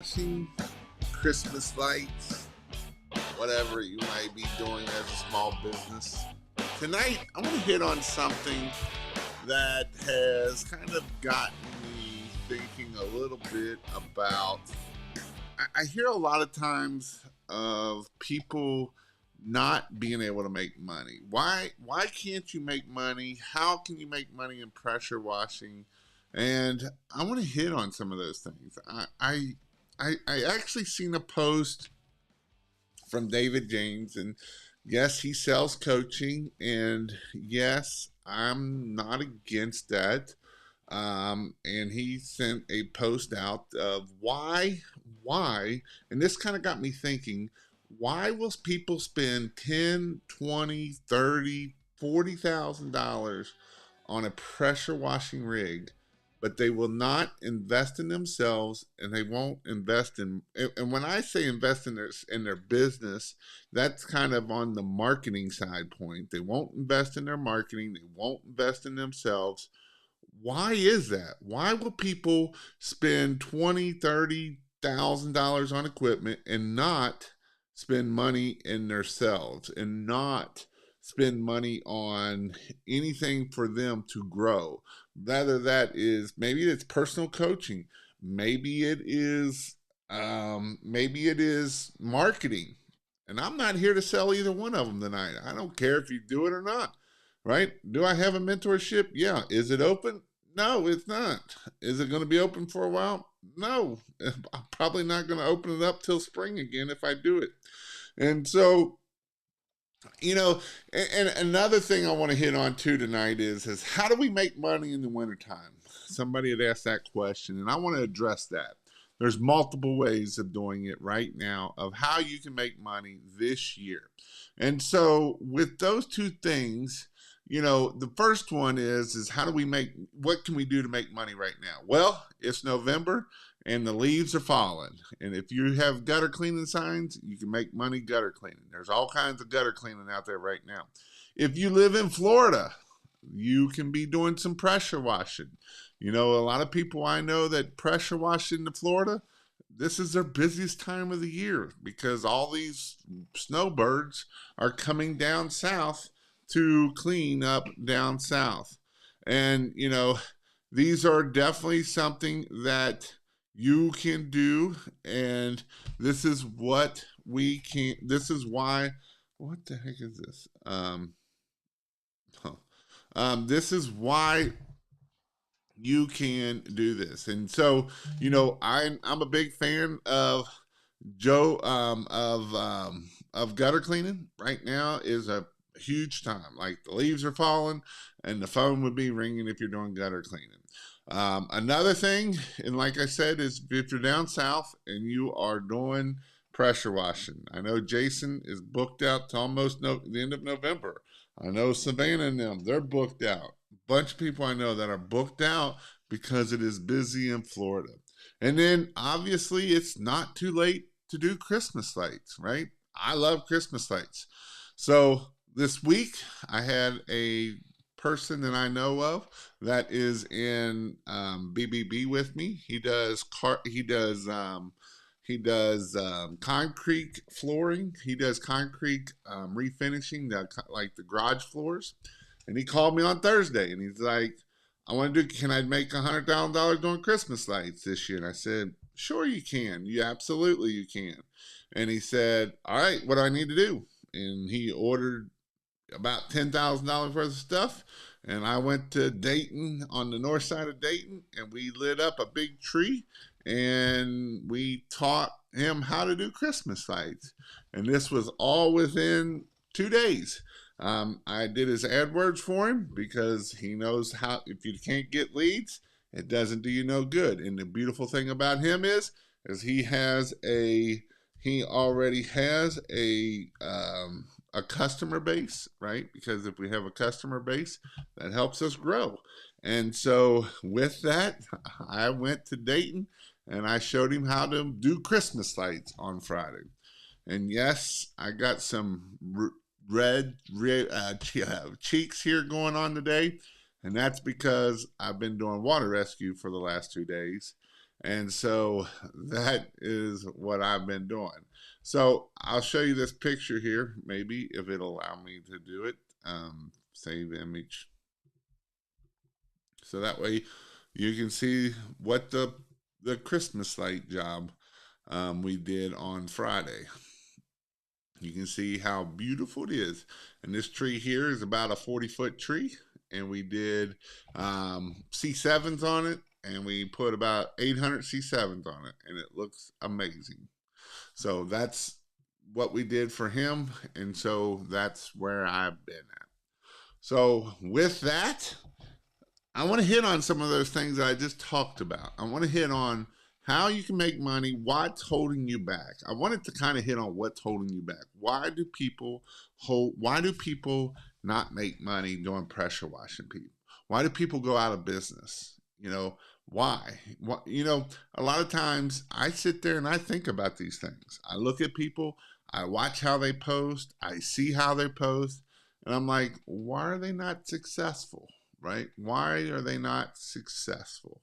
Watching Christmas lights, whatever you might be doing as a small business. Tonight, I want to hit on something that has kind of gotten me thinking a little bit about. I hear a lot of times of people not being able to make money. Why can't you make money? How can you make money in pressure washing? And I want to hit on some of those things. I actually seen a post from David James, and yes, he sells coaching, and yes, I'm not against that. And he sent a post out of why, and this kind of got me thinking, why will people spend 10, 20, 30, $40,000 on a pressure washing rig, but they will not invest in themselves and they won't invest in. And when I say invest in their business, that's kind of on the marketing side point. They won't invest in their marketing. They won't invest in themselves. Why is that? Why will people spend 20, $30,000 on equipment and not spend money in themselves and not spend money on anything for them to grow? Whether that is maybe it's personal coaching, maybe it is marketing. And I'm not here to sell either one of them tonight. I don't care if you do it or not, right? Do I have a mentorship? Yeah. Is it open? No, it's not. Is it going to be open for a while? No. I'm probably not going to open it up till spring again if I do it. And so, you know, and another thing I want to hit on too tonight is how do we make money in the wintertime? Somebody had asked that question, and I want to address that. There's multiple ways of doing it right now of how you can make money this year. And so with those two things, the first one is how do we make what can we do to make money right now? Well, it's November and the leaves are falling. And if you have gutter cleaning signs, you can make money gutter cleaning. There's all kinds of gutter cleaning out there right now. If you live in Florida, you can be doing some pressure washing. A lot of people I know that pressure wash into Florida, this is their busiest time of the year because all these snowbirds are coming down south to clean up down south. And, these are definitely something that you can do. And this is what we can, this is why, what the heck is this? Huh. This is why you can do this. And so, I'm a big fan of Joe of gutter cleaning. Right now is a huge time. Like the leaves are falling, and the phone would be ringing if you're doing gutter cleaning. Another thing, and like I said, is if you're down south and you are doing pressure washing. I know Jason is booked out to almost the end of November. I know Savannah and them, they're booked out. A bunch of people I know that are booked out because it is busy in Florida. And then obviously it's not too late to do Christmas lights, right? I love Christmas lights. So this week I had a person that I know of that is in BBB with me. He does concrete flooring. He does concrete refinishing, like the garage floors. And he called me on Thursday, and he's like, "I want to do. Can I make $100,000 doing Christmas lights this year?" And I said, "Sure, you can. You absolutely you can." And he said, "All right, what do I need to do?" And he ordered about $10,000 worth of stuff. And I went to Dayton, on the north side of Dayton, and we lit up a big tree and we taught him how to do Christmas lights. And this was all within 2 days. I did his AdWords for him because he knows how, if you can't get leads, it doesn't do you no good. And the beautiful thing about him is he already has a customer base, right? Because if we have a customer base, that helps us grow. And so with that, I went to Dayton and I showed him how to do Christmas lights on Friday. And yes, I got some red cheeks here going on today. And that's because I've been doing water rescue for the last 2 days. And so that is what I've been doing. So I'll show you this picture here, maybe if it'll allow me to do it. Save image. So that way you can see what the Christmas light job we did on Friday. You can see how beautiful it is. And this tree here is about a 40-foot tree. And we did C7s on it. And we put about 800 C7s on it. And it looks amazing. So that's what we did for him. And so that's where I've been at. So with that, I want to hit on some of those things that I just talked about. I want to hit on how you can make money, what's holding you back. I wanted to kind of hit on what's holding you back. Why do people not make money doing pressure washing people? Why do people go out of business? Why? A lot of times I sit there and I think about these things. I look at people, I watch how they post, I see how they post, and I'm like, why are they not successful? Right? Why are they not successful?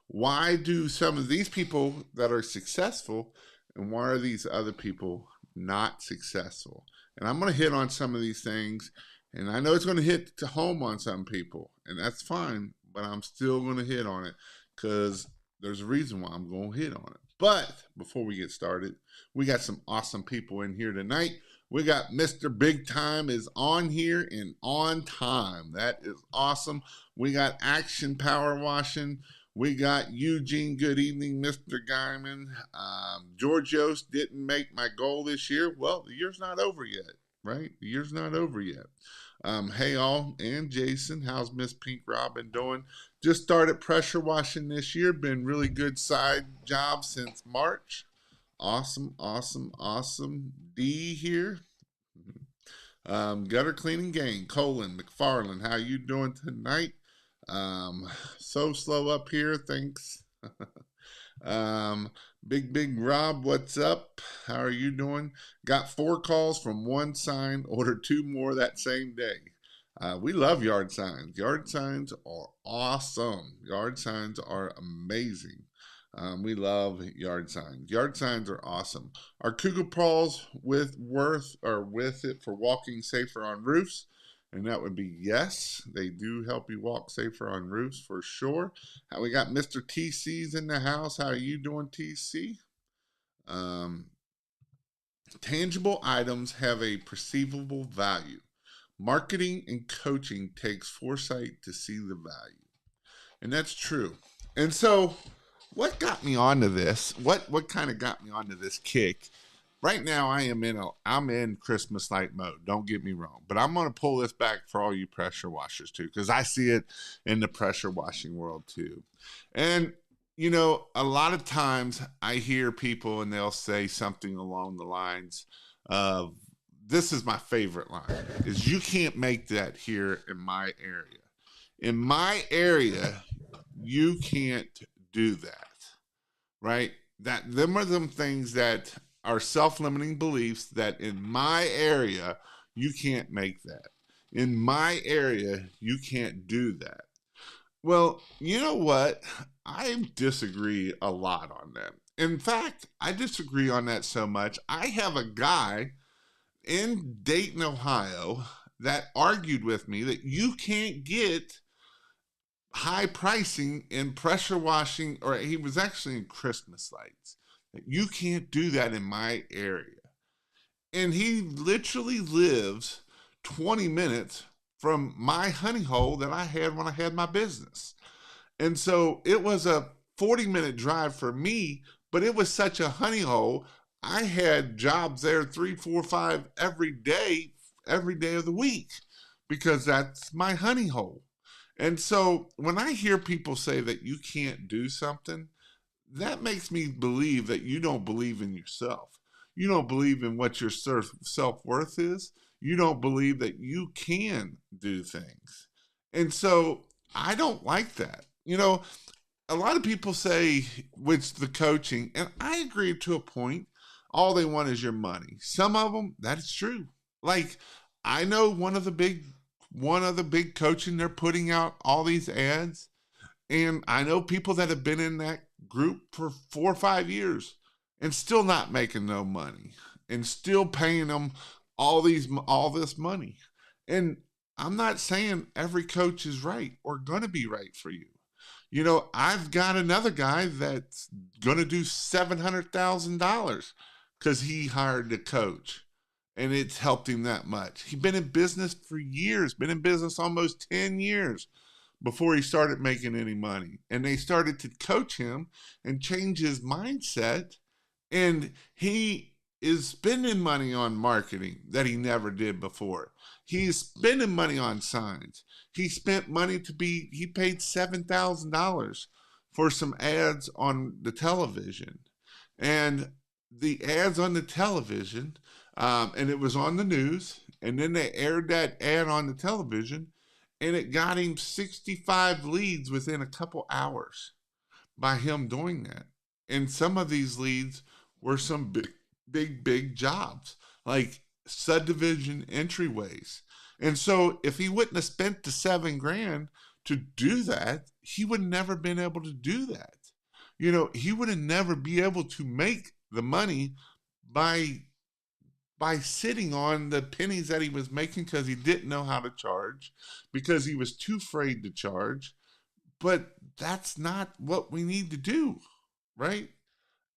Why do some of these people that are successful, and why are these other people not successful? And I'm going to hit on some of these things, and I know it's going to hit to home on some people, and that's fine, but I'm still going to hit on it because there's a reason why I'm going to hit on it. But before we get started, we got some awesome people in here tonight. We got Mr. Big Time is on here and on time. That is awesome. We got Action Power Washing. We got Eugene. Good evening, Mr. Guyman. George Yost didn't make my goal this year. Well, the year's not over yet, right? The year's not over yet. Hey all, and Jason, how's Miss Pink Robin doing? Just started pressure washing this year. Been really good side job since March. Awesome, awesome, awesome. D here. Gutter Cleaning Gang, Colin McFarland, how you doing tonight? So slow up here, thanks. Big Rob, what's up? How are you doing? Got 4 calls from 1 sign, ordered 2 more that same day. We love yard signs. Yard signs are awesome. Yard signs are amazing. We love yard signs. Yard signs are awesome. Are Cougar Paws with it for walking safer on roofs? And that would be yes. They do help you walk safer on roofs for sure. We got Mr. TC's in the house. How are you doing, TC? Tangible items have a perceivable value. Marketing and coaching takes foresight to see the value. And that's true. And so what got me onto this? What kind of got me onto this kick? Right now, I'm in Christmas light mode. Don't get me wrong, but I'm going to pull this back for all you pressure washers too, because I see it in the pressure washing world too. And a lot of times I hear people and they'll say something along the lines of, "This is my favorite line: is you can't make that here in my area. In my area, you can't do that." Right? Them are them things that are self-limiting beliefs that in my area, you can't make that. In my area, you can't do that. Well, you know what? I disagree a lot on that. In fact, I disagree on that so much. I have a guy in Dayton, Ohio, that argued with me that you can't get high pricing in pressure washing, or he was actually in Christmas lights. You can't do that in my area. And he literally lives 20 minutes from my honey hole that I had when I had my business. And so it was a 40-minute drive for me, but it was such a honey hole. I had jobs there 3, 4, 5 every day of the week, because that's my honey hole. And so when I hear people say that you can't do something, that makes me believe that you don't believe in yourself. You don't believe in what your self-worth is. You don't believe that you can do things. And so I don't like that. A lot of people say, with the coaching, and I agree to a point, all they want is your money. Some of them, that is true. Like, I know one of the big coaching, they're putting out all these ads. And I know people that have been in group for 4 or 5 years and still not making no money and still paying them all this money. And I'm not saying every coach is right or going to be right for you. You know, I've got another guy that's going to do $700,000 because he hired a coach and it's helped him that much. He's been in business for years, been in business almost 10 years before he started making any money. And they started to coach him and change his mindset. And he is spending money on marketing that he never did before. He's spending money on signs. He spent money he paid $7,000 for some ads on the television. And the ads on the television, and it was on the news, and then they aired that ad on the television, and it got him 65 leads within a couple hours by him doing that. And some of these leads were some big jobs, like subdivision entryways. And so if he wouldn't have spent the $7,000 to do that, he would never been able to do that. You know, he would have never be able to make the money by sitting on the pennies that he was making because he didn't know how to charge, because he was too afraid to charge. But that's not what we need to do, right?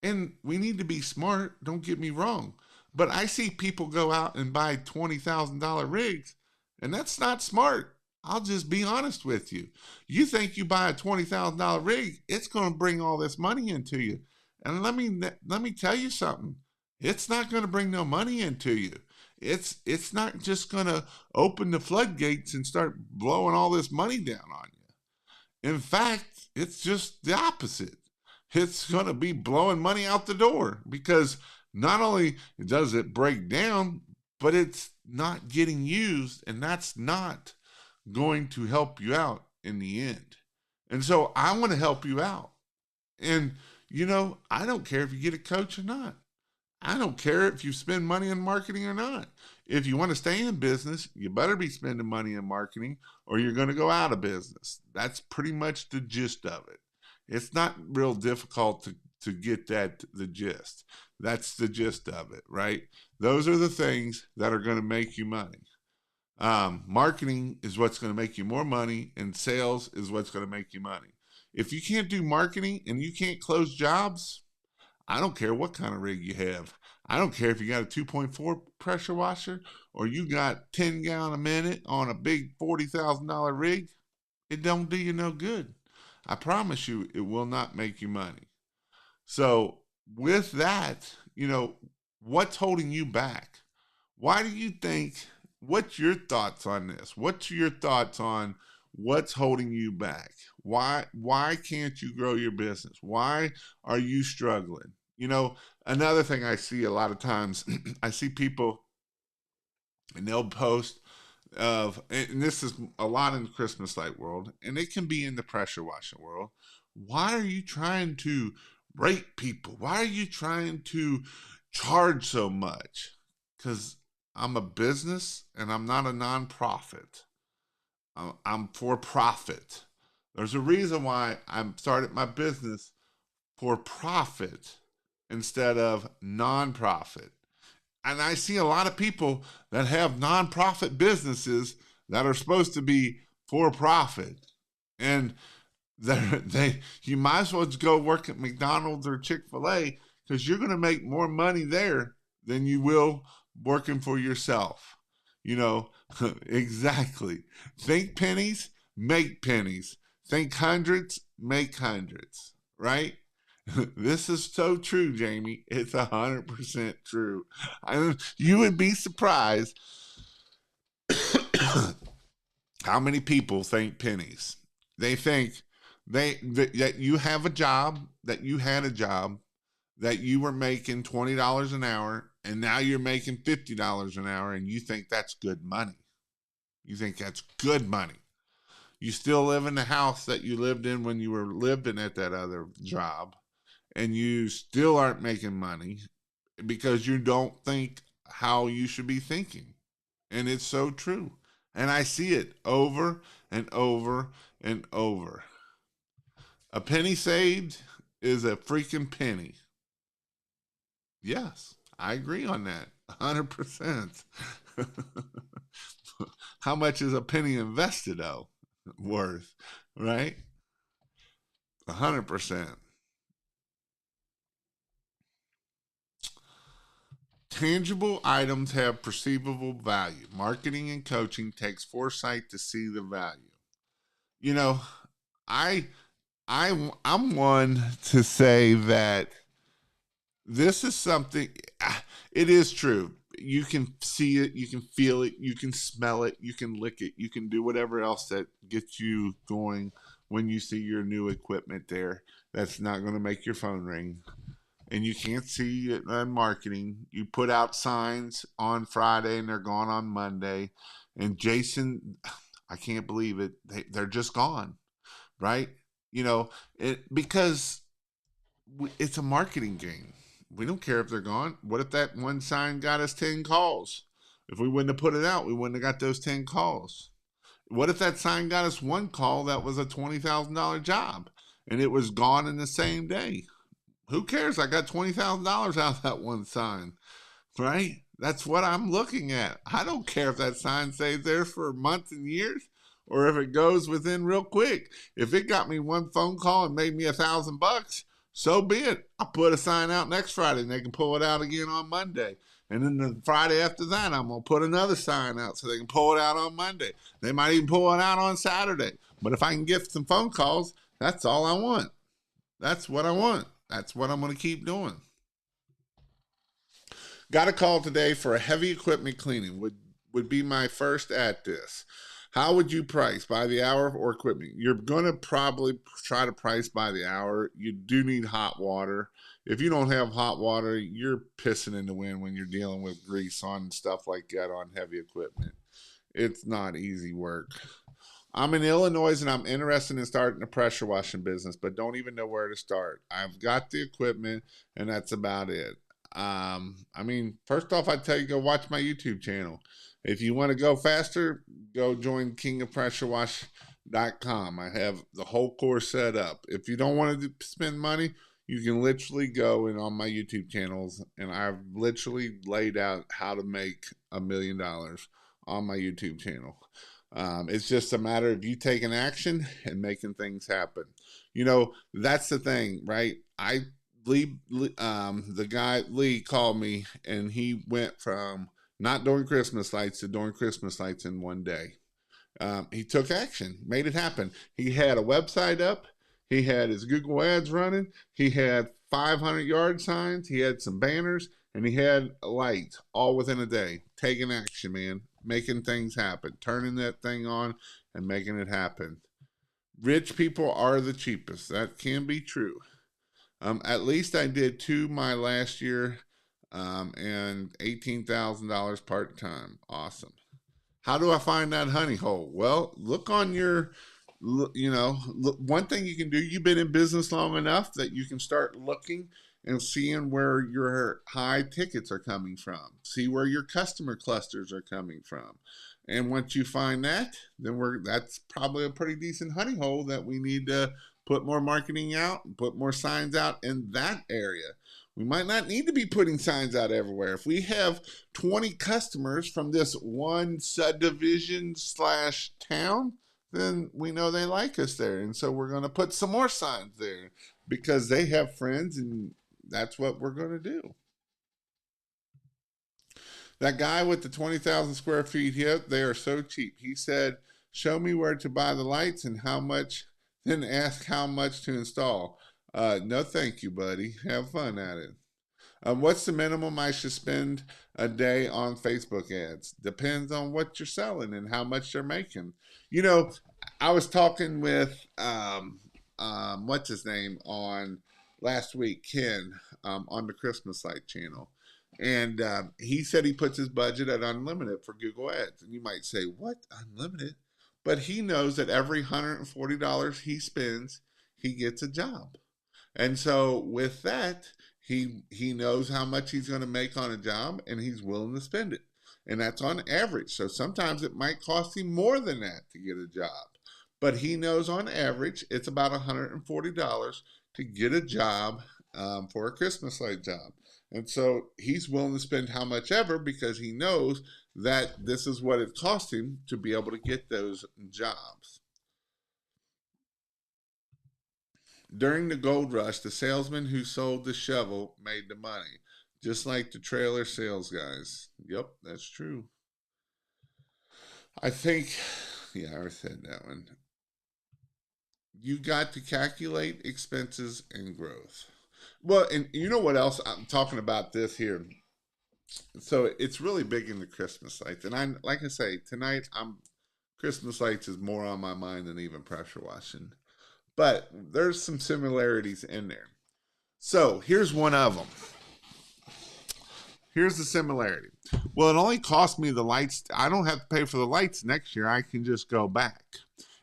And we need to be smart, don't get me wrong. But I see people go out and buy $20,000 rigs, and that's not smart. I'll just be honest with you. You think you buy a $20,000 rig, it's going to bring all this money into you. And let me tell you something. It's not going to bring no money into you. It's not just going to open the floodgates and start blowing all this money down on you. In fact, it's just the opposite. It's going to be blowing money out the door, because not only does it break down, but it's not getting used, and that's not going to help you out in the end. And so I want to help you out. And, you know, I don't care if you get a coach or not. I don't care if you spend money in marketing or not. If you want to stay in business, you better be spending money in marketing or you're going to go out of business. That's pretty much the gist of it. It's not real difficult to get the gist. That's the gist of it, right? Those are the things that are going to make you money. Marketing is what's going to make you more money, and sales is what's going to make you money. If you can't do marketing and you can't close jobs, I don't care what kind of rig you have. I don't care if you got a 2.4 pressure washer or you got 10 gallon a minute on a big $40,000 rig. It don't do you no good. I promise you, it will not make you money. So with that, you know, what's holding you back? Why do you think, what's your thoughts on this? What's your thoughts on what's holding you back? Why can't you grow your business? Why are you struggling? You know, another thing I see a lot of times, I see people and they'll post and this is a lot in the Christmas light world, and it can be in the pressure washing world. Why are you trying to rate people? Why are you trying to charge so much? Because I'm a business and I'm not a nonprofit. I'm for profit. There's a reason why I started my business for profit instead of nonprofit. And I see a lot of people that have nonprofit businesses that are supposed to be for profit. And you might as well go work at McDonald's or Chick-fil-A, because you're going to make more money there than you will working for yourself. You know, exactly. Think pennies, make pennies. Think hundreds, make hundreds, right? This is so true, Jamie. It's 100% true. You would be surprised how many people think pennies. They think that you have a job, that you had a job, that you were making $20 an hour, and now you're making $50 an hour, and you think that's good money. You think that's good money. You still live in the house that you lived in when you were living at that other job, and you still aren't making money because you don't think how you should be thinking. And it's so true. And I see it over and over and over. A penny saved is a freaking penny. Yes, I agree on that. 100%. How much is a penny invested though worth, right? 100%. Tangible items have perceivable value. Marketing and coaching takes foresight to see the value. You know, I I'm one to say that this is something, it is true. You can see it, you can feel it, you can smell it, you can lick it, you can do whatever else that gets you going when you see your new equipment there. That's not going to make your phone ring. And you can't see it in marketing. You put out signs on Friday and they're gone on Monday. And Jason, I can't believe it. They're just gone, right? You know, because it's a marketing game. We don't care if they're gone. What if that one sign got us 10 calls? If we wouldn't have put it out, we wouldn't have got those 10 calls. What if that sign got us one call that was a $20,000 job and it was gone in the same day? Who cares? I got $20,000 out of that one sign, right? That's what I'm looking at. I don't care if that sign stays there for months and years or if it goes within real quick. If it got me one phone call and made me $1,000, so be it. I'll put a sign out next Friday and they can pull it out again on Monday. And then the Friday after that, I'm going to put another sign out so they can pull it out on Monday. They might even pull it out on Saturday. But if I can get some phone calls, that's all I want. That's what I want. That's what I'm going to keep doing. Got a call today for a heavy equipment cleaning. Would be my first at this. How would you price by the hour or equipment? You're going to probably try to price by the hour. You do need hot water. If you don't have hot water, you're pissing in the wind when you're dealing with grease on stuff like that on heavy equipment. It's not easy work. I'm in Illinois and I'm interested in starting a pressure washing business, but don't even know where to start. I've got the equipment and that's about it. I mean, first off, I'd tell you go watch my YouTube channel. If you want to go faster, go join kingofpressurewash.com. I have the whole course set up. If you don't want to spend money, you can literally go and on my YouTube channels, and I've literally laid out how to make $1 million on my YouTube channel. It's just a matter of you taking action and making things happen. You know, that's the thing, right? The guy Lee called me and he went from not doing Christmas lights to doing Christmas lights in one day. He took action, made it happen. He had a website up. He had his Google ads running. He had 500 yard signs. He had some banners and he had lights all within a day. Taking action, man. Making things happen. Turning that thing on and making it happen. Rich people are the cheapest. That can be true. At least I did 2 my last year and $18,000 part time. Awesome. How do I find that honey hole? Well, look on your, one thing you can do, you've been in business long enough that you can start looking and seeing where your high tickets are coming from. See where your customer clusters are coming from. And once you find that, then that's probably a pretty decent honey hole that we need to put more marketing out, put more signs out in that area. We might not need to be putting signs out everywhere. If we have 20 customers from this one subdivision / town, then we know they like us there. And so we're going to put some more signs there because they have friends and that's what we're going to do. That guy with the 20,000 square feet here, they are so cheap. He said, show me where to buy the lights and how much, then ask how much to install. No, thank you, buddy. Have fun at it. What's the minimum I should spend a day on Facebook ads? Depends on what you're selling and how much they're making. You know, I was talking with, what's his name on last week, Ken, on the Christmas Light channel. And he said he puts his budget at unlimited for Google Ads. And you might say, what? Unlimited? But he knows that every $140 he spends, he gets a job. And so with that, he knows how much he's going to make on a job and he's willing to spend it. And that's on average. So sometimes it might cost him more than that to get a job. But he knows on average it's about $140 to get a job for a Christmas light job. And so he's willing to spend how much ever because he knows that this is what it cost him to be able to get those jobs. During the gold rush, the salesman who sold the shovel made the money, just like the trailer sales guys. Yep, that's true. I think, yeah, I already said that one. You got to calculate expenses and growth. Well, and you know what else? I'm talking about this here. So it's really big in the Christmas lights. And I, like I say, tonight Christmas lights is more on my mind than even pressure washing. But there's some similarities in there. So here's one of them. Here's the similarity. Well, it only cost me the lights. I don't have to pay for the lights next year. I can just go back.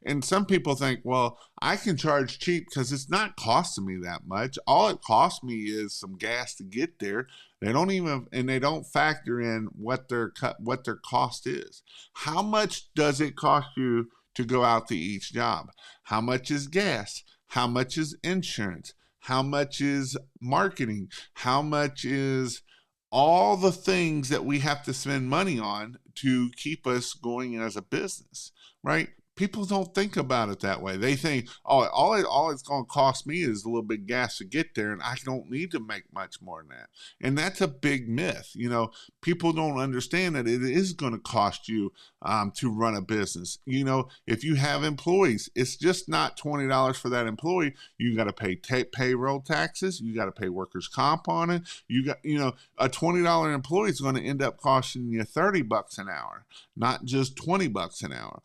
And some people think, well, I can charge cheap because it's not costing me that much. All it costs me is some gas to get there. They don't even, and they don't factor in what their cost is. How much does it cost you to go out to each job? How much is gas? How much is insurance? How much is marketing? How much is all the things that we have to spend money on to keep us going as a business, right? People don't think about it that way. They think, oh, all it's going to cost me is a little bit of gas to get there, and I don't need to make much more than that. And that's a big myth. You know, people don't understand that it is going to cost you to run a business. You know, if you have employees, it's just not $20 for that employee. You got to pay payroll taxes. You got to pay workers' comp on it. A $20 employee is going to end up costing you $30 an hour, not just $20 an hour.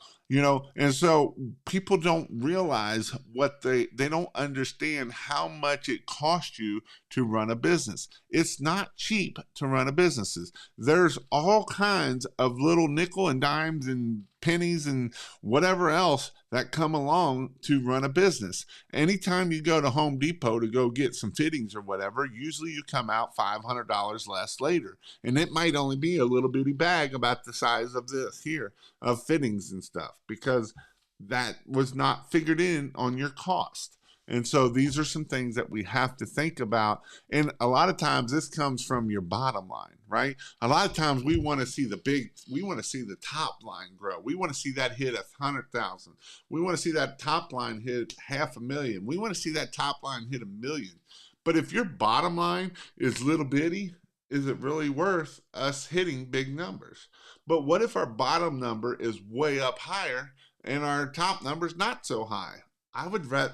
And so people don't realize they don't understand how much it costs you to run a business. It's not cheap to run a business. There's all kinds of little nickel and dimes and pennies and whatever else that come along to run a business. Anytime you go to Home Depot to go get some fittings or whatever, usually you come out $500 less later. And it might only be a little bitty bag about the size of this here of fittings and stuff because that was not figured in on your cost. And so these are some things that we have to think about. And a lot of times this comes from your bottom line, right? A lot of times we want to see the top line grow. We want to see that hit 100,000. We want to see that top line hit 500,000. We want to see that top line hit 1,000,000. But if your bottom line is little bitty, is it really worth us hitting big numbers? But what if our bottom number is way up higher and our top number is not so high? I would rather,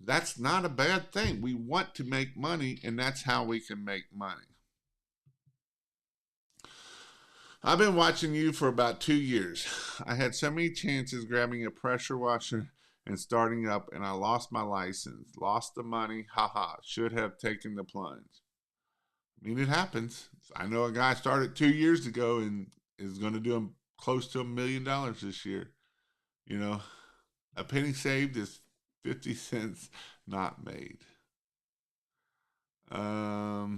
that's not a bad thing. We want to make money, and that's how we can make money. I've been watching you for about 2 years. I had so many chances grabbing a pressure washer and starting up, and I lost my license, lost the money. Haha, should have taken the plunge. I mean, it happens. I know a guy started 2 years ago and is going to do close to $1 million this year. A penny saved is 50 cents not made. I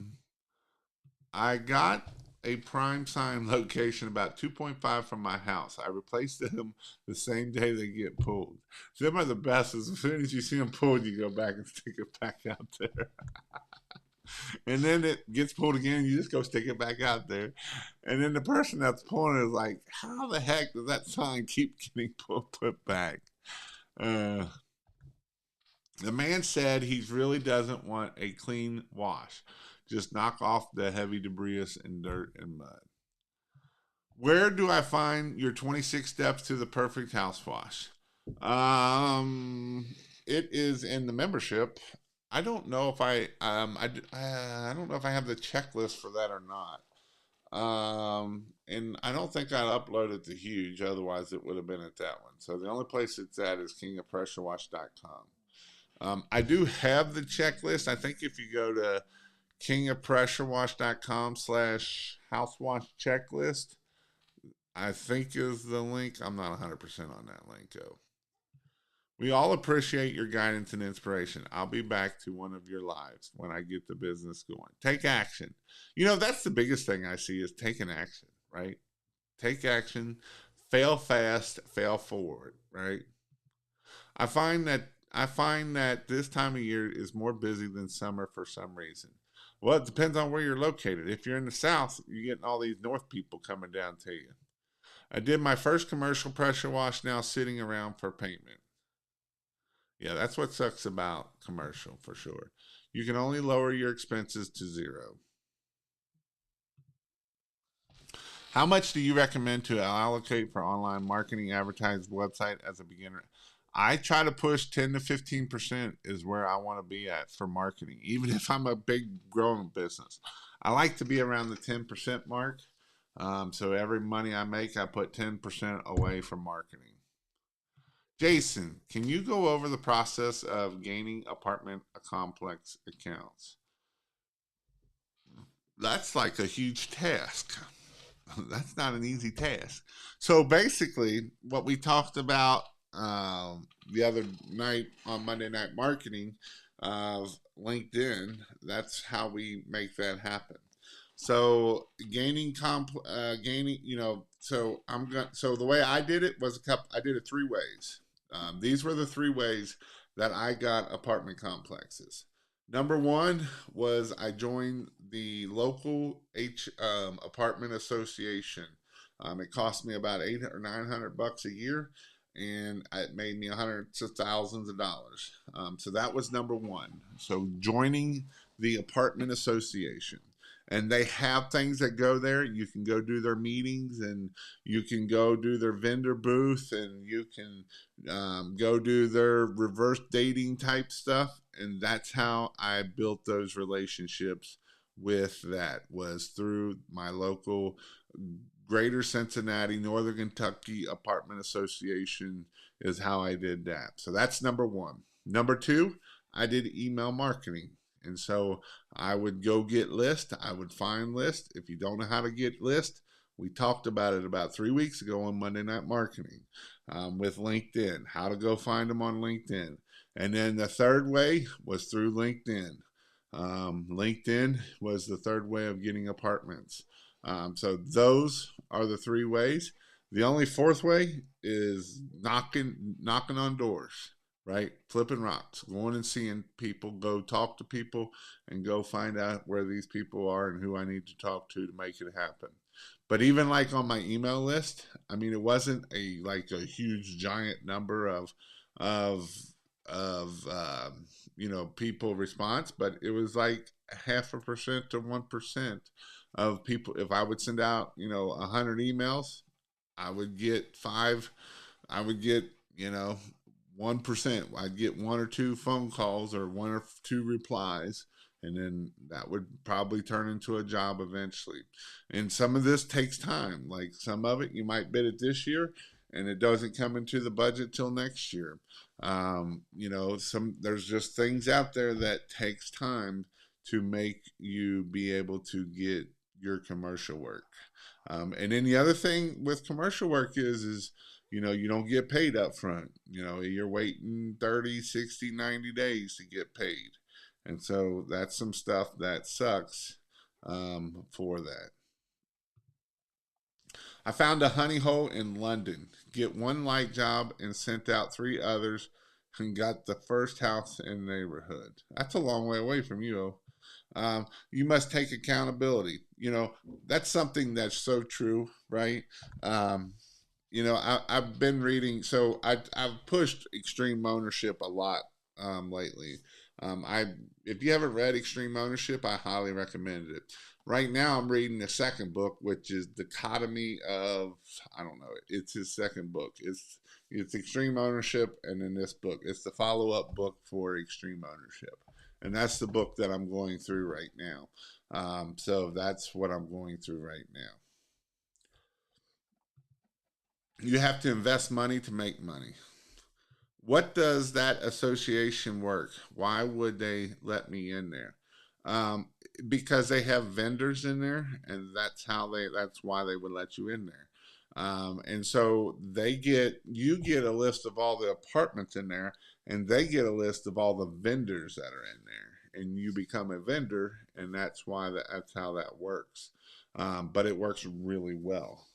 got a prime sign location about 2.5 from my house. I replaced them the same day they get pulled. Them are the best. As soon as you see them pulled, you go back and stick it back out there. And then it gets pulled again. You just go stick it back out there. And then the person that's pulling it is like, how the heck does that sign keep getting put back? The man said he really doesn't want a clean wash. Just knock off the heavy debris and dirt and mud. Where do I find your 26 steps to the perfect house wash? It is in the membership. I don't know if I don't know if I have the checklist for that or not. And I don't think I uploaded to Huge, otherwise it would have been at that one. So the only place it's at is kingofpressurewash.com. I do have the checklist. I think if you go to kingofpressurewash.com/housewash checklist, I think is the link. I'm not 100% on that link though. We all appreciate your guidance and inspiration. I'll be back to one of your lives when I get the business going. Take action. That's the biggest thing I see is taking action, right? Take action, fail fast, fail forward, right? I find that I find that this time of year is more busy than summer for some reason. Well, it depends on where you're located. If you're in the South, you're getting all these North people coming down to you. I did my first commercial pressure wash, now sitting around for payment. Yeah, that's what sucks about commercial for sure. You can only lower your expenses to zero. How much do you recommend to allocate for online marketing advertised website as a beginner? I try to push 10 to 15% is where I want to be at for marketing, even if I'm a big growing business. I like to be around the 10% mark. So every money I make, I put 10% away for marketing. Jason, can you go over the process of gaining apartment complex accounts? That's like a huge task. That's not an easy task. So basically, what we talked about the other night on Monday Night Marketing of LinkedIn, that's how we make that happen. So gaining, so I'm going. So the way I did it was a couple. I did it three ways. These were the three ways that I got apartment complexes. Number one was I joined the local apartment association. It cost me about 800 or 900 bucks a year, and it made me hundreds of thousands of dollars. So that was number one. So joining the apartment association. And they have things that go there. You can go do their meetings, and you can go do their vendor booth, and you can go do their reverse dating type stuff. And that's how I built those relationships with that, was through my local Greater Cincinnati, Northern Kentucky Apartment Association is how I did that. So that's number one. Number two, I did email marketing. And so I would go get list. I would find list. If you don't know how to get list, we talked about it about 3 weeks ago on Monday Night Marketing with LinkedIn, how to go find them on LinkedIn. And then the third way was through LinkedIn. LinkedIn was the third way of getting apartments. So those are the three ways. The only fourth way is knocking on doors, right? Flipping rocks, going and seeing people, go talk to people, and go find out where these people are and who I need to talk to make it happen. But even like on my email list, I mean, it wasn't a huge giant number of people response, but it was like 0.5% to 1% of people. If I would send out 100 emails, I would get five. I would get 1%. I'd get one or two phone calls or one or two replies, and then that would probably turn into a job eventually. And some of this takes time. Like some of it, you might bid it this year, and it doesn't come into the budget till next year. There's just things out there that takes time to make you be able to get your commercial work. And then the other thing with commercial work is you don't get paid up front. You're waiting 30, 60, 90 days to get paid. And so that's some stuff that sucks for that. I found a honey hole in London. Get one light job and sent out three others and got the first house in the neighborhood. That's a long way away from you. You must take accountability. That's something that's so true, right? Um, I've been reading, so I've pushed extreme ownership a lot lately. I If you haven't read Extreme Ownership, I highly recommend it. Right now, I'm reading the second book, which is Dichotomy of, I don't know, it's his second book. It's Extreme Ownership, and in this book, it's the follow up book for Extreme Ownership, and that's the book that I'm going through right now. So that's what I'm going through right now. You have to invest money to make money. What does that association work? Why would they let me in there? Um, because they have vendors in there, and that's why they would let you in there. And so you get a list of all the apartments in there, and they get a list of all the vendors that are in there, and you become a vendor, and that's how that works. But it works really well.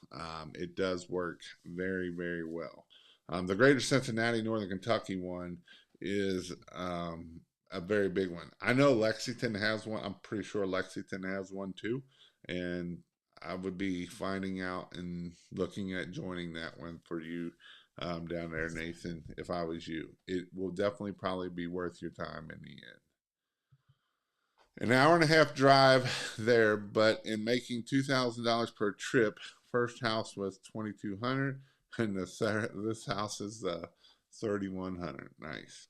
It does work very, very well. The Greater Cincinnati, Northern Kentucky one is a very big one. I know Lexington has one. I'm pretty sure Lexington has one too, and I would be finding out and looking at joining that one for you down there, Nathan. If I was you, it will definitely probably be worth your time in the end. An hour and a half drive there, but in making $2,000 per trip, first house was 2,200, and this house is 3,100. Nice.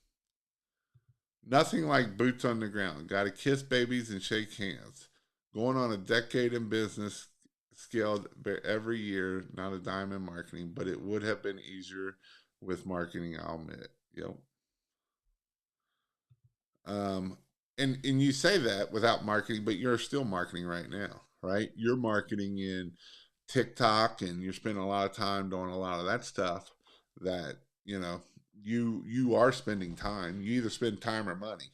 Nothing like boots on the ground. Got to kiss babies and shake hands. Going on a decade in business, scaled every year. Not a dime in marketing, but it would have been easier with marketing. I'll admit. Yep. Um, and you say that without marketing, but you're still marketing right now, right? You're marketing in TikTok, and you're spending a lot of time doing a lot of that stuff. That you are spending time. You either spend time or money,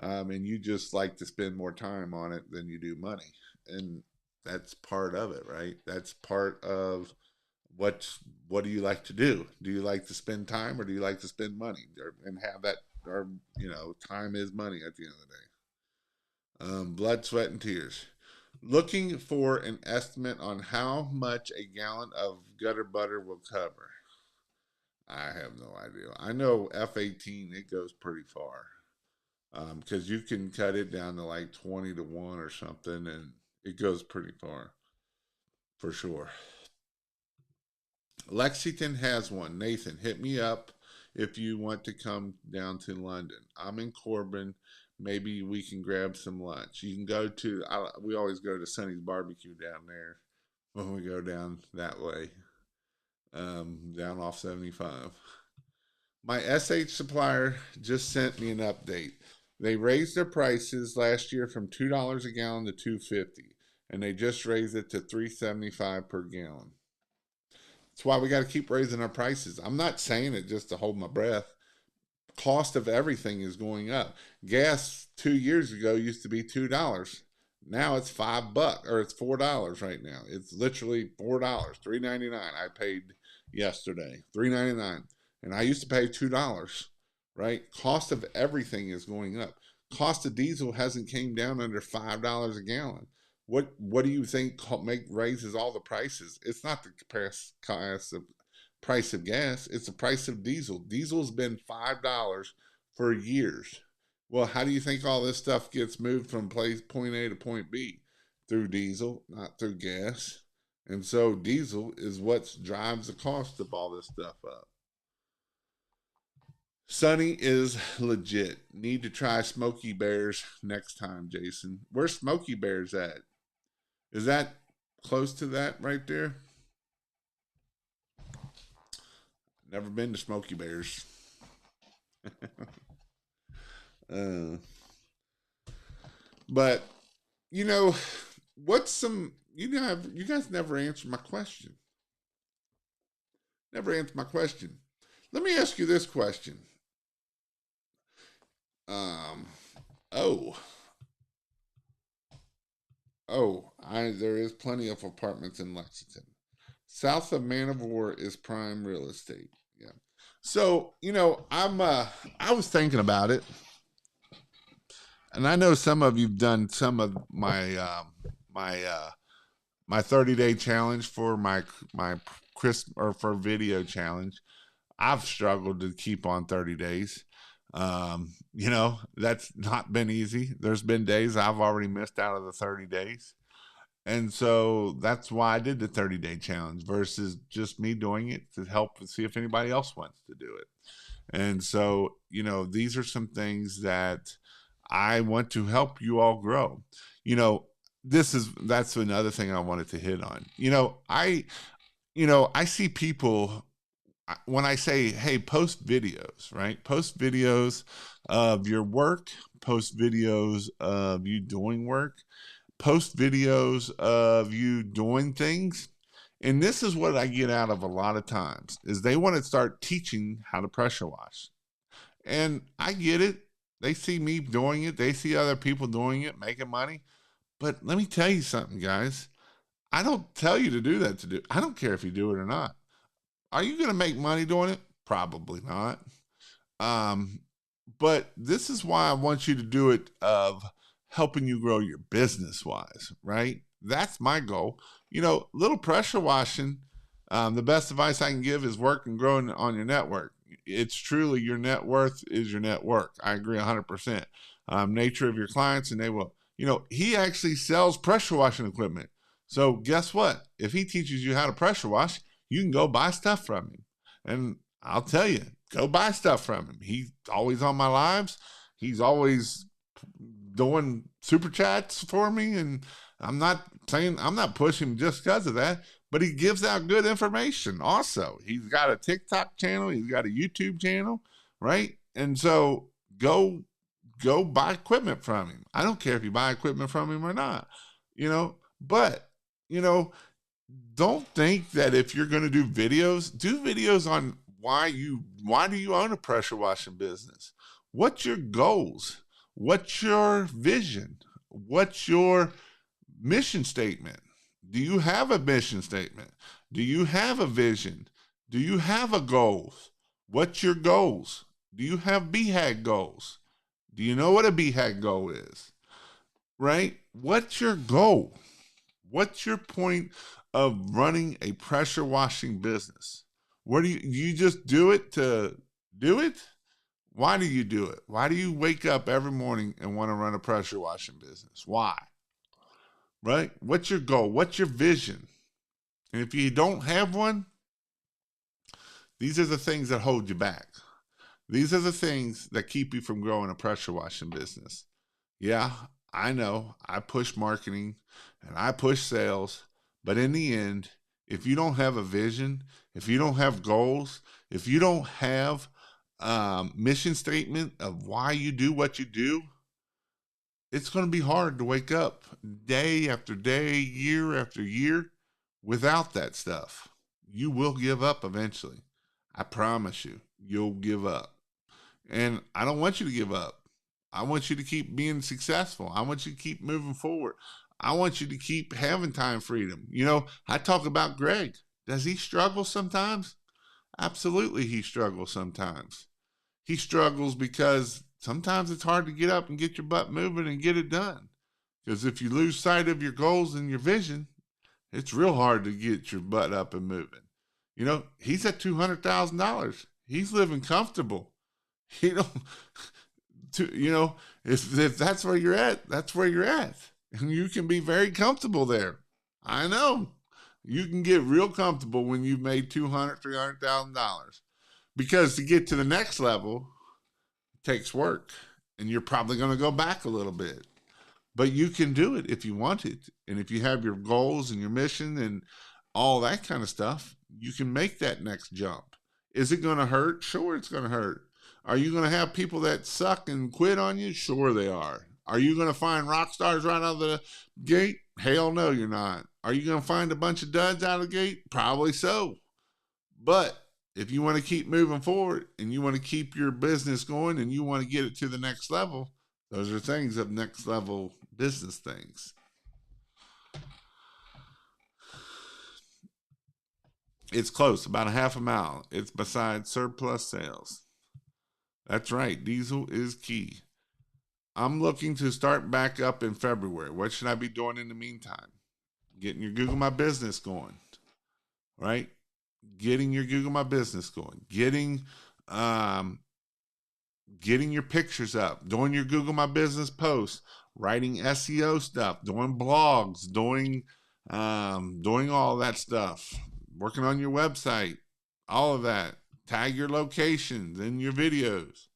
and you just like to spend more time on it than you do money, and that's part of it, right? That's part of what do you like to do? Do you like to spend time or do you like to spend money and have that? Or time is money at the end of the day. Blood, sweat, and tears. Looking for an estimate on how much a gallon of gutter butter will cover. I have no idea. I know F18 it goes pretty far because you can cut it down to like 20 to 1 or something, and it goes pretty far for sure. Lexington has one. Nathan, hit me up if you want to come down to London. I'm in Corbin. Maybe we can grab some lunch. You can go to, we always go to Sonny's Barbecue down there when we go down that way, down off 75. My SH supplier just sent me an update. They raised their prices last year from $2 a gallon to $2.50, and they just raised it to $3.75 per gallon. That's why we got to keep raising our prices. I'm not saying it just to hold my breath. Cost of everything is going up. Gas 2 years ago used to be $2. Now it's $5 or it's $4 right now. It's literally $4, $3.99. I paid yesterday, $3.99, and I used to pay $2. Right? Cost of everything is going up. Cost of diesel hasn't came down under $5 a gallon. What do you think raises all the prices? It's not the price of gas. It's the price of diesel. Diesel's been $5 for years. Well, how do you think all this stuff gets moved from point A to point B? Through diesel, not through gas. And so diesel is what drives the cost of all this stuff up. Sunny is legit. Need to try Smoky Bears next time, Jason. Where's Smoky Bears at? Is that close to that right there? Never been to Smoky Bears. uh, but you know, what's some you guys never answered my question. Never answered my question. Let me ask you this question. Um, oh, there is plenty of apartments in Lexington. South of Man of War is prime real estate. Yeah. So, I was thinking about it, and I know some of you've done some of my my 30-day challenge for my Chris or for video challenge. I've struggled to keep on 30 days. That's not been easy. There's been days I've already missed out of the 30 days. And so that's why I did the 30-day challenge versus just me doing it to help and see if anybody else wants to do it. And so, these are some things that I want to help you all grow. That's another thing I wanted to hit on. I see people when I say, hey, post videos, right? Post videos of your work, post videos of you doing work, post videos of you doing things. And this is what I get out of a lot of times is they want to start teaching how to pressure wash. And I get it. They see me doing it. They see other people doing it, making money. But let me tell you something, guys. I don't tell you to do that I don't care if you do it or not. Are you going to make money doing it? Probably not. But this is why I want you to do it of helping you grow your business wise, right? That's my goal. Little pressure washing. The best advice I can give is work and grow on your network. It's truly your net worth is your network. I agree 100%. Nature of your clients, and they will, he actually sells pressure washing equipment. So guess what? If he teaches you how to pressure wash, you can go buy stuff from him. And I'll tell you, go buy stuff from him. He's always on my lives. He's always doing super chats for me. And I'm not pushing him just because of that, but he gives out good information also. He's got a TikTok channel, he's got a YouTube channel, right? And so go buy equipment from him. I don't care if you buy equipment from him or not, but you know, don't think that if you're going to do videos on why do you own a pressure washing business? What's your goals? What's your vision? What's your mission statement? Do you have a mission statement? Do you have a vision? Do you have a goals? What's your goals? Do you have BHAG goals? Do you know what a BHAG goal is? Right? What's your goal? What's your point of running a pressure washing business? What do you just do it to do it? Why do you do it? Why do you wake up every morning and want to run a pressure washing business? Why? Right? What's your goal? What's your vision? And if you don't have one, these are the things that hold you back. These are the things that keep you from growing a pressure washing business. Yeah, I know. I push marketing and I push sales, but in the end, if you don't have a vision, if you don't have goals, if you don't have mission statement of why you do what you do, it's going to be hard to wake up day after day, year after year without that stuff. You will give up eventually. I promise you, you'll give up. And I don't want you to give up. I want you to keep being successful. I want you to keep moving forward. I want you to keep having time freedom. I talk about Greg. Does he struggle sometimes? Absolutely, he struggles sometimes. He struggles because sometimes it's hard to get up and get your butt moving and get it done. Because if you lose sight of your goals and your vision, it's real hard to get your butt up and moving. He's at $200,000. He's living comfortable. You know, if that's where you're at, that's where you're at. And you can be very comfortable there. I know. You can get real comfortable when you've made $200,000, $300,000. Because to get to the next level takes work. And you're probably going to go back a little bit. But you can do it if you want it. And if you have your goals and your mission and all that kind of stuff, you can make that next jump. Is it going to hurt? Sure, it's going to hurt. Are you going to have people that suck and quit on you? Sure, they are. Are you going to find rock stars right out of the gate? Hell no, you're not. Are you going to find a bunch of duds out of the gate? Probably so. But if you want to keep moving forward and you want to keep your business going and you want to get it to the next level, those are things of next level business things. It's close, about a half a mile. It's beside surplus sales. That's right. Diesel is key. I'm looking to start back up in February. What should I be doing in the meantime? Getting your Google My Business going, right? Getting your Google My Business going. Getting your pictures up. Doing your Google My Business posts. Writing SEO stuff. Doing blogs. Doing all that stuff. Working on your website. All of that. Tag your locations in your videos.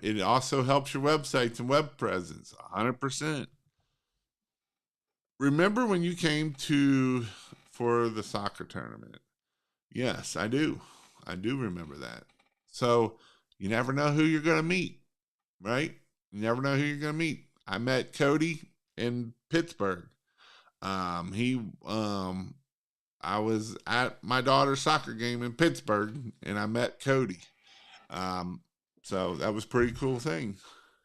It also helps your websites and web presence 100%. Remember when you came for the soccer tournament? Yes, I do. I do remember that. So you never know who you're going to meet, right? You never know who you're going to meet. I met Cody in Pittsburgh. I was at my daughter's soccer game in Pittsburgh, and I met Cody. So that was a pretty cool thing.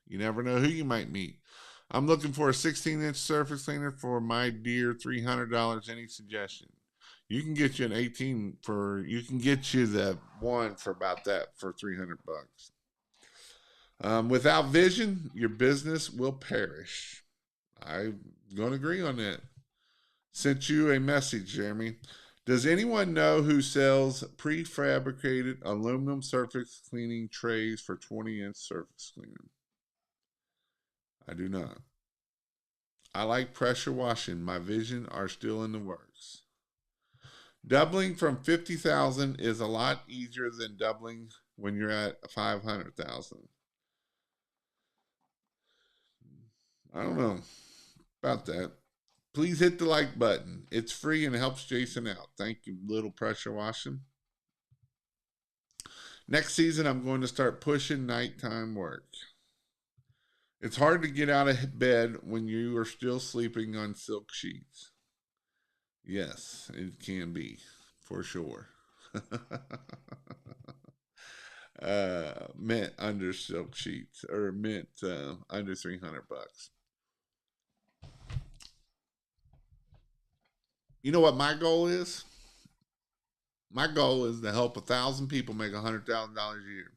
You never know who you might meet. I'm looking for a 16-inch surface cleaner for my dear $300. Any suggestion? You can get you an 18 you can get you the one for about that for $300. Without vision, your business will perish. I'm going to agree on that. Sent you a message, Jeremy. Does anyone know who sells prefabricated aluminum surface cleaning trays for 20-inch surface cleaner? I do not. I like pressure washing. My vision are still in the works. Doubling from 50,000 is a lot easier than doubling when you're at 500,000. I don't know about that. Please hit the like button. It's free and helps Jason out. Thank you, little pressure washing. Next season, I'm going to start pushing nighttime work. It's hard to get out of bed when you are still sleeping on silk sheets. Yes, it can be, for sure. Mint under silk sheets, or mint under $300. You know what my goal is? My goal is to help 1,000 people make $100,000 a year,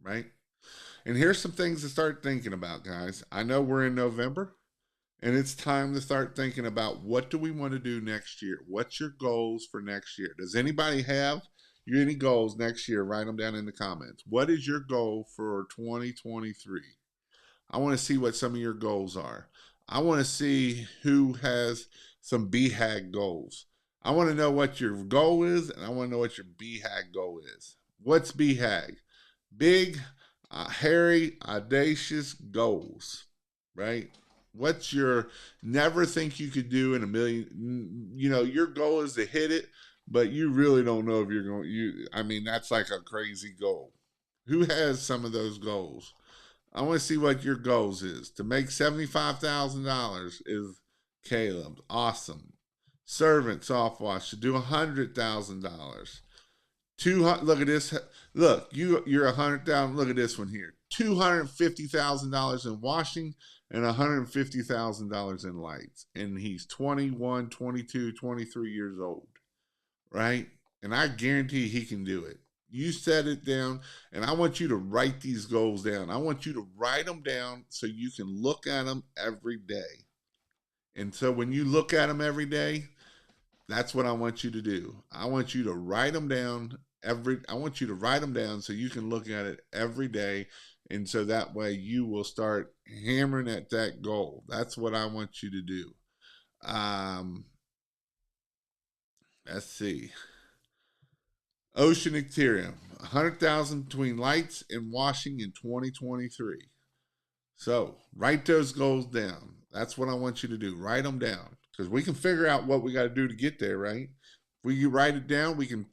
right? And here's some things to start thinking about, guys. I know we're in November, and it's time to start thinking about what do we want to do next year? What's your goals for next year? Does anybody have any goals next year? Write them down in the comments. What is your goal for 2023? I want to see what some of your goals are. I want to see who has some BHAG goals. I want to know what your goal is, and I want to know what your BHAG goal is. What's BHAG? Big, hairy, audacious goals, right? What's your never think you could do in a million? You know, your goal is to hit it, but you really don't know if you're going. I mean, that's like a crazy goal. Who has some of those goals? I want to see what your goals is. To make $75,000 is Caleb's. Awesome. Servant soft wash to do $100,000. 200. Look at this. Look, you're 100,000. Look at this one here. $250,000 in washing and $150,000 in lights. And he's 21, 22, 23 years old, right? And I guarantee he can do it. You set it down, and I want you to write these goals down. I want you to write them down so you can look at them every day. And so when you look at them every day, that's what I want you to do. I want you to write them down I want you to write them down so you can look at it every day, and so that way you will start hammering at that goal. That's what I want you to do. Let's see. Ocean Ethereum, 100,000 between lights and washing in 2023. So write those goals down. That's what I want you to do. Write them down because we can figure out what we got to do to get there. Right? If we write it down, we can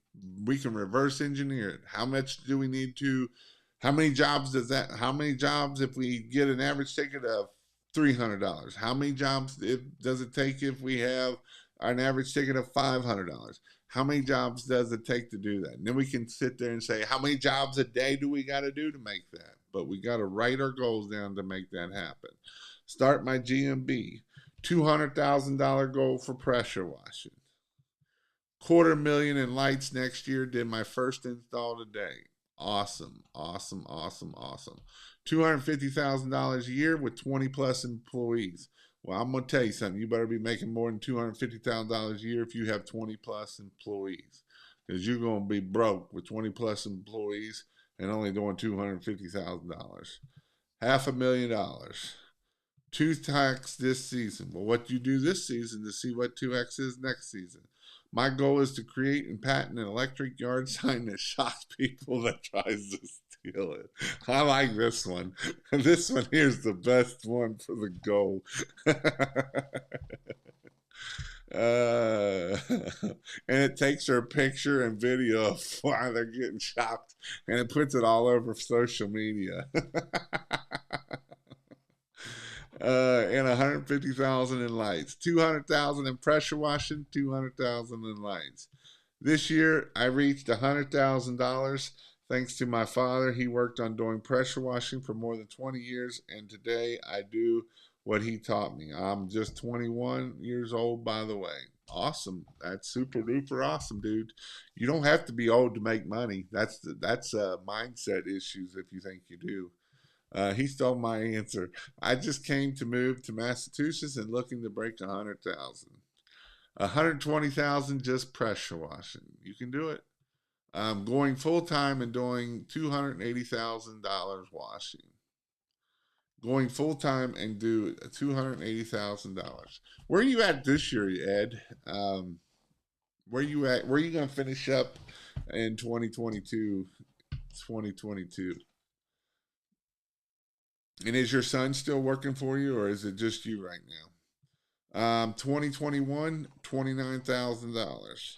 reverse engineer it. How much do we need to? How many jobs does that? How many jobs if we get an average ticket of $300? How many jobs does it take if we have an average ticket of $500? How many jobs does it take to do that? And then we can sit there and say, how many jobs a day do we got to do to make that? But we got to write our goals down to make that happen. Start my GMB. $200,000 goal for pressure washing. $250,000 in lights next year. Did my first install today. Awesome, awesome, awesome, awesome. $250,000 a year with 20 plus employees. Well, I'm going to tell you something. You better be making more than $250,000 a year if you have 20 plus employees, because you're going to be broke with 20 plus employees and only doing $250,000. $500,000. 2x this season. Well, what you do this season to see what 2x is next season. My goal is to create and patent an electric yard sign that shocks people that tries to steal it. I like this one. This one here's the best one for the goal. And it takes her picture and video of why they're getting shocked, and it puts it all over social media. And 150,000 in lights, 200,000 in pressure washing, 200,000 in lights. This year, I reached $100,000 thanks to my father. He worked on doing pressure washing for more than 20 years, and today I do what he taught me. I'm just 21 years old, by the way. Awesome. That's super duper awesome, dude. You don't have to be old to make money. That's mindset issues if you think you do. He stole my answer. I just came to move to Massachusetts and looking to break 100,000. 120,000 just pressure washing. You can do it. Going full time and doing $280,000 washing. Going full time and do $280,000. Where are you at this year, Ed? Where you at? Where are you gonna finish up in 2022? 2022. And is your son still working for you, or is it just you right now? 2021, $29,000.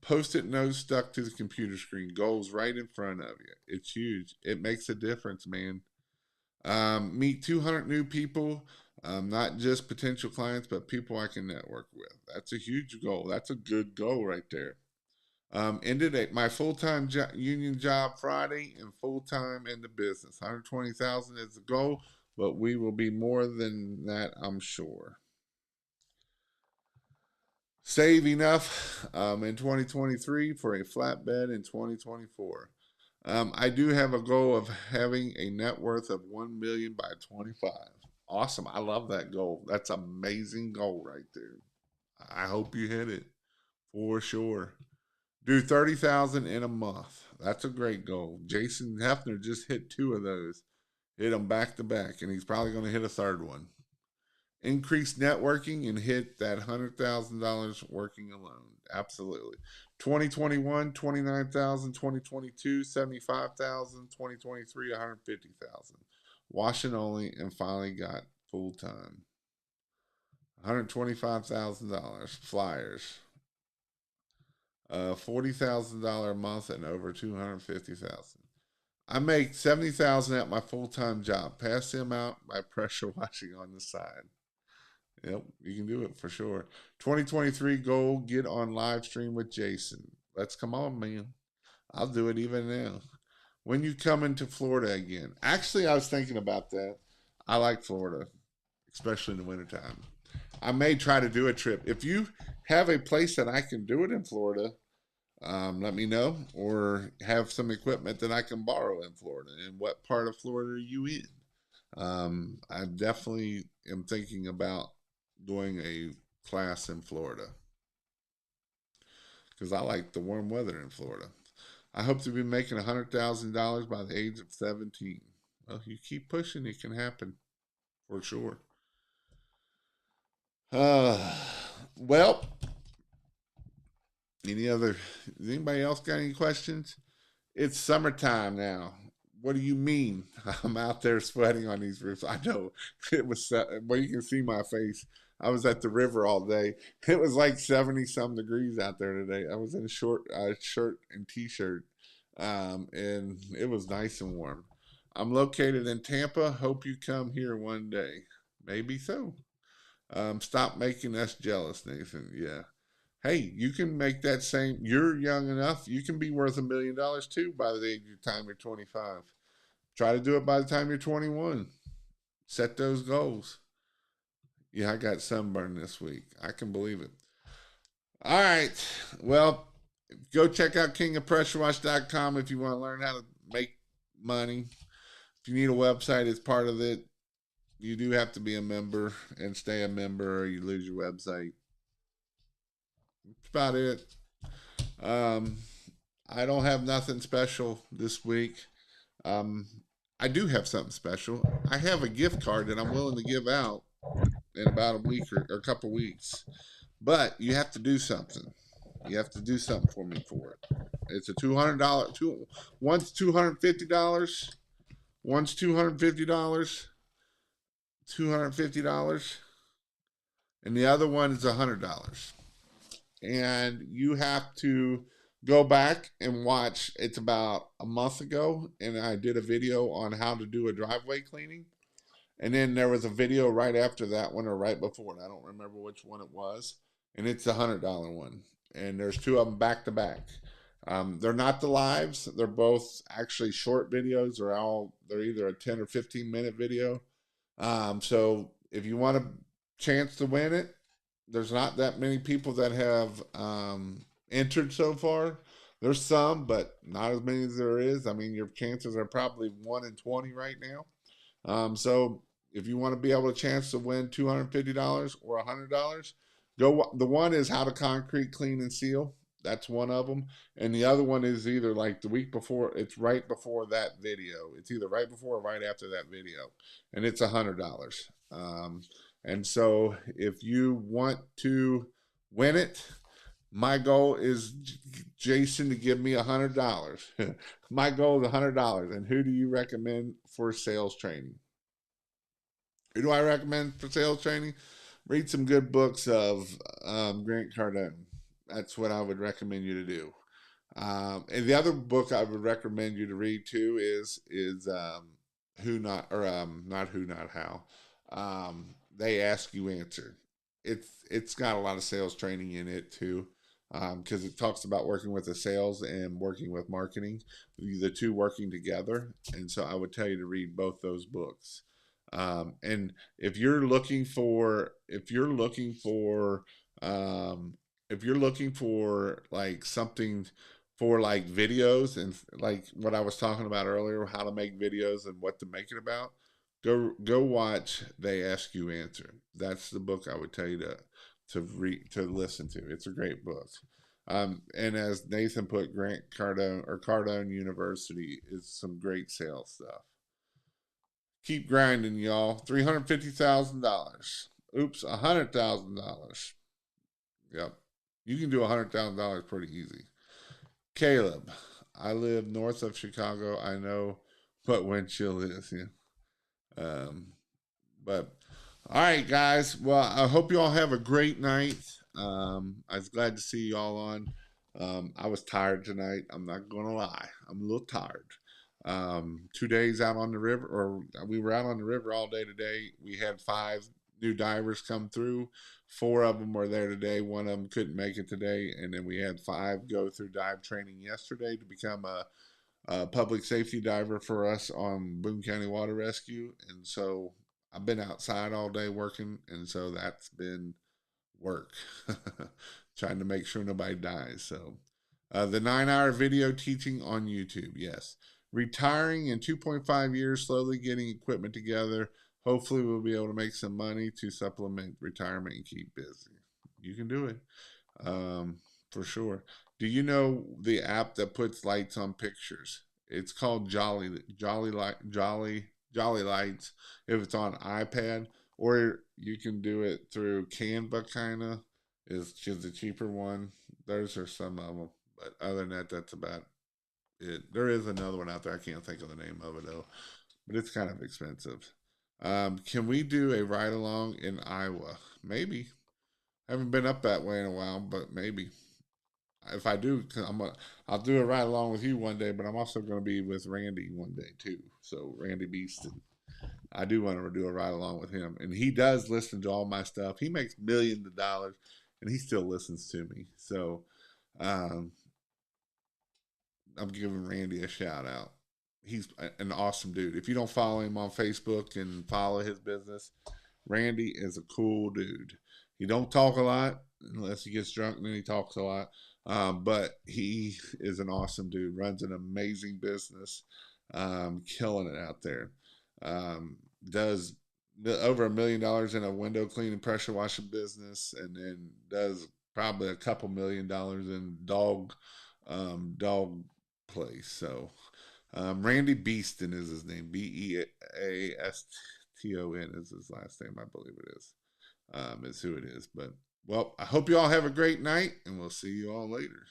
Post-it notes stuck to the computer screen. Goals right in front of you. It's huge. It makes a difference, man. Meet 200 new people, not just potential clients, but people I can network with. That's a huge goal. That's a good goal right there. Ended my full-time union job Friday and full-time in the business. 120,000 is the goal, but we will be more than that, I'm sure. Save enough in 2023 for a flatbed in 2024. I do have a goal of having a net worth of 1 million by 25. Awesome. I love that goal. That's an amazing goal right there. I hope you hit it for sure. Do 30,000 in a month. That's a great goal. Jason Hefner just hit 2 of those. Hit them back to back, and he's probably going to hit a third one. Increase networking and hit that $100,000 working alone. Absolutely. 2021, 29,000, 2022, 75,000, 2023, 150,000. Washing only and finally got full time. $125,000 flyers. $40,000 a month and over 250,000. I make 70,000 at my full-time job. Pass them out by pressure washing on the side. Yep, you can do it for sure. 2023 goal, get on live stream with Jason. Let's come on, man. I'll do it even now. When you come into Florida again. Actually, I was thinking about that. I like Florida, especially in the wintertime. I may try to do a trip. If you have a place that I can do it in Florida, let me know, or have some equipment that I can borrow in Florida. And what part of Florida are you in? I definitely am thinking about doing a class in Florida because I like the warm weather in Florida. I hope to be making $100,000 by the age of 17. Well, you keep pushing, it can happen for sure. Uh, well, anybody else got any questions? It's summertime now. What do you mean? I'm out there sweating on these roofs. I know it was, well, you can see my face. I was at the river all day. It was like 70 some degrees out there today. I was in a short shirt and t-shirt, and it was nice and warm. I'm located in Tampa. Hope you come here one day. Maybe so. Stop making us jealous, Nathan. Yeah. Hey, you can make that same. You're young enough. You can be worth $1 million too by the age of time you're 25. Try to do it by the time you're 21. Set those goals. Yeah, I got sunburn this week. I can believe it. All right. Well, go check out kingofpressurewash.com if you want to learn how to make money. If you need a website as part of it, you do have to be a member and stay a member or you lose your website. That's about it. I don't have nothing special this week. I do have something special. I have a gift card that I'm willing to give out in about a week or a couple weeks. But you have to do something. You have to do something for me for it. It's a $200. One's $250. One's $250. $250. And the other one is $100. And you have to go back and watch. It's about a month ago, and I did a video on how to do a driveway cleaning. And then there was a video right after that one or right before it. I don't remember which one it was. And it's a $100 one. And there's 2 of them back to back. They're not the lives. They're both actually short videos. They're either a 10 or 15-minute video. So if you want a chance to win it, there's not that many people that have entered so far. There's some, but not as many as there is. I mean, your chances are probably 1 in 20 right now. So if you want to be able to chance to win $250 or $100, go. The one is how to concrete, clean, and seal. That's one of them, and the other one is either like the week before. It's right before that video. It's either right before or right after that video, and it's $100. And so if you want to win it, my goal is Jason to give me $100. My goal is $100. And who do you recommend for sales training? Who do I recommend for sales training? Read some good books of Grant Cardone. That's what I would recommend you to do. And the other book I would recommend you to read too is Who Not or Not Who Not How. They Ask You Answer. It's got a lot of sales training in it too, because it talks about working with the sales and working with marketing, the two working together. And so I would tell you to read both those books. And um, if you're looking for like something for like videos and like what I was talking about earlier, how to make videos and what to make it about, go watch They Ask You Answer. That's the book I would tell you to read to listen to. It's a great book. And as Nathan put, Grant Cardone or Cardone University is some great sales stuff. Keep grinding, y'all. $350,000. Oops, $100,000. Yep. You can do $100,000 pretty easy. Caleb, I live north of Chicago. I know what wind chill is. Yeah. Um, but all right, guys. Well, I hope you all have a great night. I was glad to see you all on. I was tired tonight. I'm not gonna lie. I'm a little tired. 2 days out on the river, or we were out on the river all day today. We had 5 new divers come through. 4 of them were there today. One of them couldn't make it today, and then we had 5 go through dive training yesterday to become a public safety diver for us on Boone County Water Rescue. And so I've been outside all day working, and so that's been work, trying to make sure nobody dies. So the 9-hour video teaching on YouTube, yes. Retiring in 2.5 years, slowly getting equipment together. Hopefully, we'll be able to make some money to supplement retirement and keep busy. You can do it, for sure. Do you know the app that puts lights on pictures? It's called Jolly Lights. If it's on iPad, or you can do it through Canva. Kinda is just the cheaper one. Those are some of them, but other than that, that's about it. There is another one out there. I can't think of the name of it though, but it's kind of expensive. Can we do a ride along in Iowa? Maybe. Haven't been up that way in a while, but maybe. If I do, i I'll do a ride along with you one day, but I'm also going to be with Randy one day too. So Randy Beaston, I do want to do a ride along with him, and he does listen to all my stuff. He makes millions of dollars, and he still listens to me. So um, I'm giving Randy a shout out. He's an awesome dude. If you don't follow him on Facebook and follow his business, Randy is a cool dude. He don't talk a lot unless he gets drunk, and then he talks a lot. But he is an awesome dude. Runs an amazing business, killing it out there. Does over $1 million in a window cleaning, pressure washing business, and then does probably a couple $1 million in dog place. So Randy Beaston is his name. Beaston is his last name, I believe it is who it is. But well, I hope you all have a great night, and we'll see you all later.